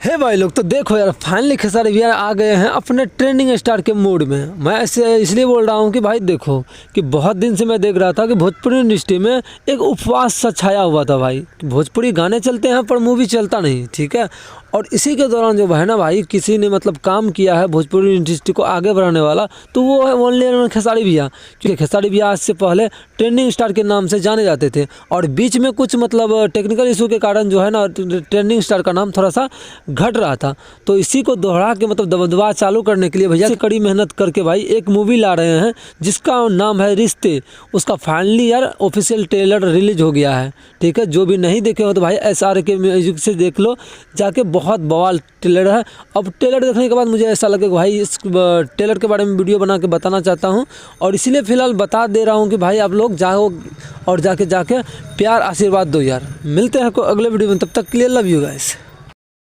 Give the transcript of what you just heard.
हे भाई लोग, तो देखो यार फाइनली खेसारी भैया आ गए हैं अपने ट्रेंडिंग स्टार के मूड में। मैं ऐसे इसलिए बोल रहा हूँ कि भाई देखो कि बहुत दिन से मैं देख रहा था कि भोजपुरी इंडस्ट्री में एक उपवास सा छाया हुआ था भाई। भोजपुरी गाने चलते हैं पर मूवी चलता नहीं, ठीक है। और इसी के दौरान जो है ना भाई, किसी ने मतलब काम किया है भोजपुरी इंडस्ट्री को आगे बढ़ाने वाला, तो वो है ओनली खेसारी भैया। क्योंकि खेसारी भैया आज से पहले ट्रेंडिंग स्टार के नाम से जाने जाते थे और बीच में कुछ मतलब टेक्निकल इशू के कारण जो है ना ट्रेंडिंग स्टार का नाम थोड़ा सा घट रहा था। तो इसी को दोहरा के मतलब दबदबा चालू करने के लिए भैया कड़ी मेहनत करके भाई एक मूवी ला रहे हैं जिसका नाम है रिश्ते। उसका फाइनली यार ऑफिशियल ट्रेलर रिलीज हो गया है, ठीक है। जो भी नहीं देखे हो तो भाई SR के म्यूजिक से देख लो जाके, बहुत बवाल ट्रेलर है। अब ट्रेलर देखने के बाद मुझे ऐसा लगे भाई इस ट्रेलर के बारे में वीडियो बना के बताना चाहता हूँ, और इसीलिए फ़िलहाल बता दे रहा हूँ कि भाई आप लोग जाओ और जाके प्यार आशीर्वाद दो यार। मिलते हैं को अगले वीडियो में, तब तक के लिए लव यू गाइस।